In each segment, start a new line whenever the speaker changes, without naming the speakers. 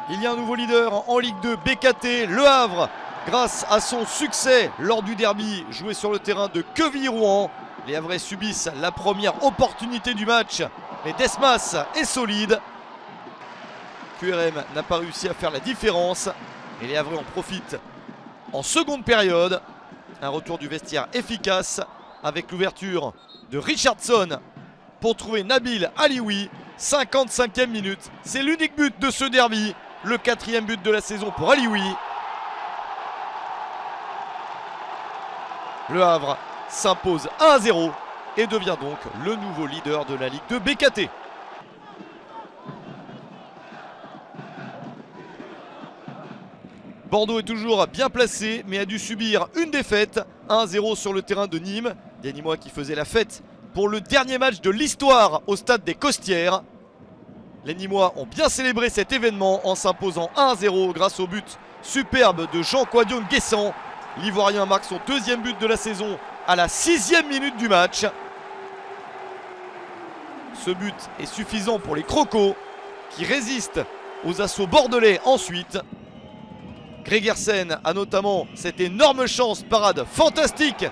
Il y a un nouveau leader en Ligue 2, BKT, Le Havre, grâce à son succès lors du derby joué sur le terrain de Quevilly-Rouen. Les Havrais subissent la première opportunité du match, mais Desmas est solide. QRM n'a pas réussi à faire la différence et les Havrais en profitent en seconde période. Un retour du vestiaire efficace avec l'ouverture de Richardson pour trouver Nabil Alioui. 55e minute, c'est l'unique but de ce derby, le 4e but de la saison pour Alioui. Le Havre s'impose 1-0 et devient donc le nouveau leader de la Ligue 2 BKT. Bordeaux est toujours bien placé mais a dû subir une défaite, 1-0 sur le terrain de Nîmes. Des Nîmois qui faisaient la fête pour le dernier match de l'histoire au stade des Costières. Les Nîmois ont bien célébré cet événement en s'imposant 1-0 grâce au but superbe de Jean Quadion-Guessant. L'Ivoirien marque son deuxième but de la saison à la 6e minute du match. Ce but est suffisant pour les Crocos qui résistent aux assauts bordelais ensuite. Gregersen a notamment cette énorme chance, parade fantastique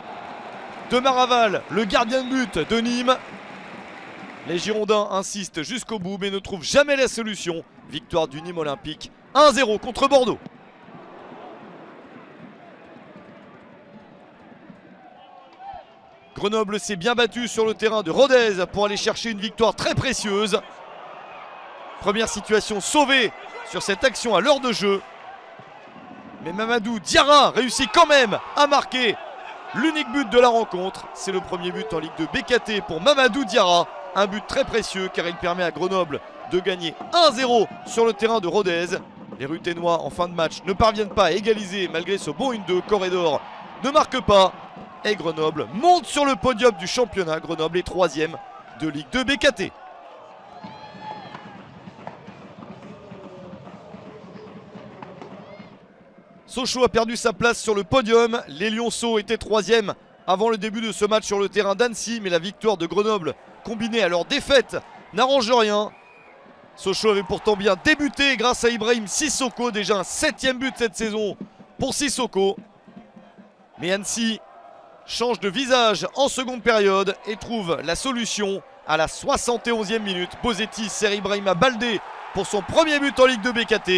de Maraval, le gardien de but de Nîmes. Les Girondins insistent jusqu'au bout mais ne trouvent jamais la solution. Victoire du Nîmes Olympique 1-0 contre Bordeaux. Grenoble s'est bien battu sur le terrain de Rodez pour aller chercher une victoire très précieuse. Première situation sauvée sur cette action à l'heure de jeu. Mais Mamadou Diarra réussit quand même à marquer l'unique but de la rencontre. C'est le premier but en Ligue 2 BKT pour Mamadou Diarra. Un but très précieux car il permet à Grenoble de gagner 1-0 sur le terrain de Rodez. Les Ruténois en fin de match ne parviennent pas à égaliser malgré ce bon 1-2. Corredor ne marque pas. Et Grenoble monte sur le podium du championnat. Grenoble est 3e de Ligue 2 BKT. Sochaux a perdu sa place sur le podium. Les Lionceaux étaient 3e avant le début de ce match sur le terrain d'Annecy. Mais la victoire de Grenoble, combinée à leur défaite, n'arrange rien. Sochaux avait pourtant bien débuté grâce à Ibrahim Sissoko. Déjà un 7e but cette saison pour Sissoko. Mais Annecy change de visage en seconde période et trouve la solution à la 71e minute. Bozetti sert Ibrahima Baldé pour son premier but en Ligue 2 BKT.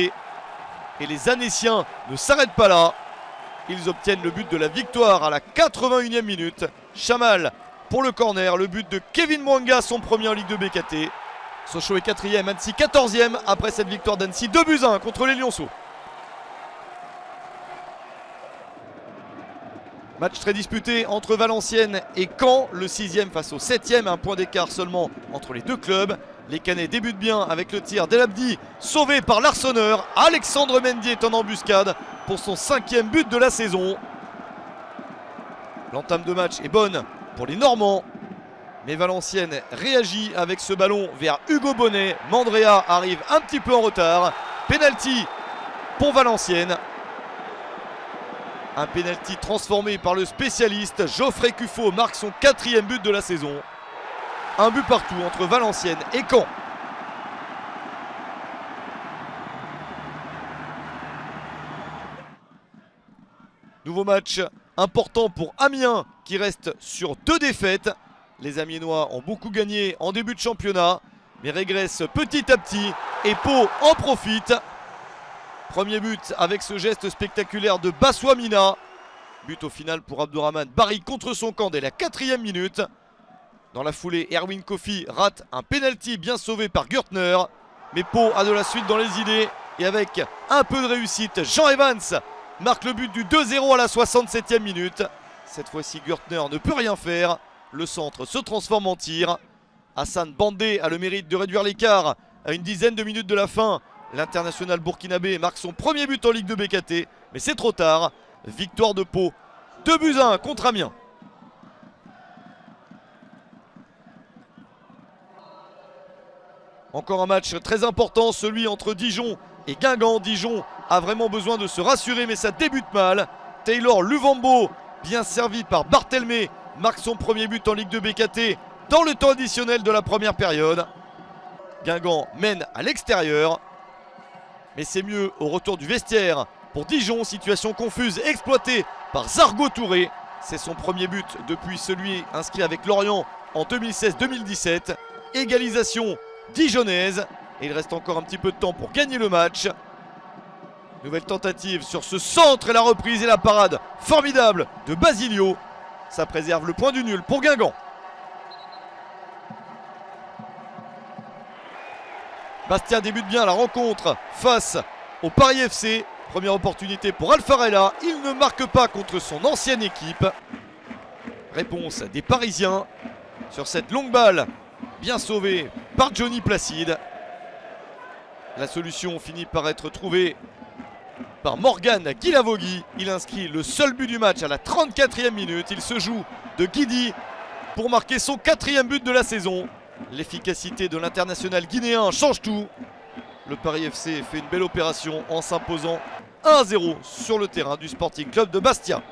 Et les Annéciens ne s'arrêtent pas là. Ils obtiennent le but de la victoire à la 81e minute. Chamal pour le corner, le but de Kevin Mwanga, son premier en Ligue 2 BKT. Sochaux est 4e, Annecy 14e après cette victoire d'Annecy 2-1 contre les Lionceaux. Match très disputé entre Valenciennes et Caen, le 6e face au 7e, un point d'écart seulement entre les deux clubs. Les Canets débutent bien avec le tir d'Elabdi, sauvé par l'Arseneur. Alexandre Mendy est en embuscade pour son 5e but de la saison. L'entame de match est bonne pour les Normands, mais Valenciennes réagit avec ce ballon vers Hugo Bonnet. Mandrea arrive un petit peu en retard. Penalty pour Valenciennes. Un penalty transformé par le spécialiste. Geoffrey Cuffo marque son 4e but de la saison. Un but partout entre Valenciennes et Caen. Nouveau match important pour Amiens qui reste sur 2 défaites. Les Amiénois ont beaucoup gagné en début de championnat mais régressent petit à petit et Pau en profite. Premier but avec ce geste spectaculaire de Baswamina. But au final pour Abdourahmane Barry contre son camp dès la 4e minute. Dans la foulée, Erwin Kofi rate un penalty bien sauvé par Gürtner. Mais Pau a de la suite dans les idées. Et avec un peu de réussite, Jean Evans marque le but du 2-0 à la 67e minute. Cette fois-ci, Gürtner ne peut rien faire. Le centre se transforme en tir. Hassan Bandé a le mérite de réduire l'écart à une dizaine de minutes de la fin. L'international burkinabé marque son premier but en Ligue 2 BKT. Mais c'est trop tard. Victoire de Pau. 2-1 contre Amiens. Encore un match très important, celui entre Dijon et Guingamp. Dijon a vraiment besoin de se rassurer, mais ça débute mal. Taylor Luvambo, bien servi par Barthelmé, marque son premier but en Ligue 2 BKT dans le temps additionnel de la première période. Guingamp mène à l'extérieur. Mais c'est mieux au retour du vestiaire pour Dijon, situation confuse exploitée par Zargo Touré. C'est son premier but depuis celui inscrit avec Lorient en 2016-2017. Égalisation dijonnaise et il reste encore un petit peu de temps pour gagner le match. Nouvelle tentative sur ce centre et la reprise et la parade formidable de Basilio. Ça préserve le point du nul pour Guingamp. Bastia débute bien la rencontre face au Paris FC. Première opportunité pour Alfarella. Il ne marque pas contre son ancienne équipe. Réponse des Parisiens sur cette longue balle bien sauvée par Johnny Placide. La solution finit par être trouvée par Morgan Guilavogui. Il inscrit le seul but du match à la 34e minute. Il se joue de Guidi pour marquer son 4e but de la saison. L'efficacité de l'international guinéen change tout. Le Paris FC fait une belle opération en s'imposant 1-0 sur le terrain du Sporting Club de Bastia.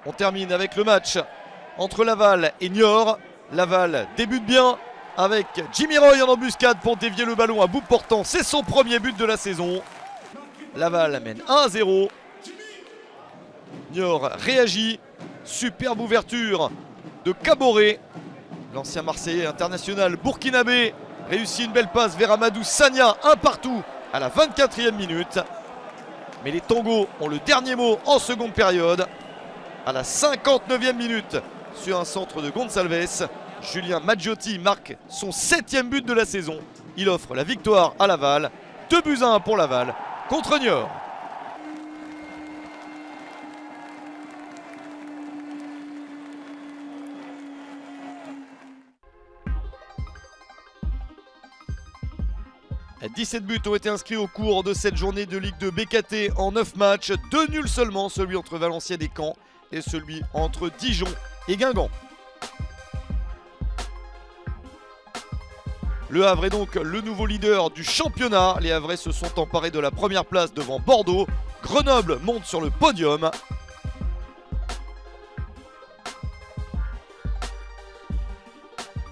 On termine avec le match entre Laval et Niort. Laval débute bien avec Jimmy Roy en embuscade pour dévier le ballon à bout portant. C'est son premier but de la saison. Laval mène 1-0. Niort réagit. Superbe ouverture de Caboret. L'ancien Marseillais international burkinabé réussit une belle passe vers Amadou Sagna, un partout à la 24e minute. Mais les Tongos ont le dernier mot en seconde période. À la 59e minute, sur un centre de Gonçalves, Julien Maggiotti marque son 7e but de la saison. Il offre la victoire à Laval. 2-1 pour Laval contre Niort. « 17 buts ont été inscrits au cours de cette journée de Ligue 2 BKT en 9 matchs. 2 nuls seulement, celui entre Valenciennes et Caen et celui entre Dijon et Guingamp. Le Havre est donc le nouveau leader du championnat. Les Havrais se sont emparés de la première place devant Bordeaux. Grenoble monte sur le podium.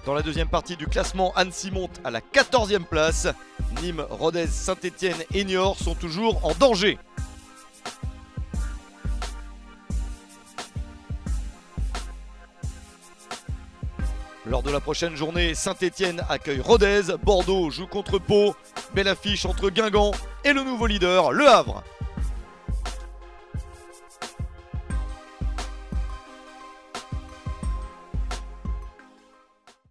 Dans la deuxième partie du classement, Annecy monte à la 14e place. Nîmes, Rodez, Saint-Etienne et Niort sont toujours en danger. Lors de la prochaine journée, Saint-Etienne accueille Rodez, Bordeaux joue contre Pau. Belle affiche entre Guingamp et le nouveau leader, Le Havre.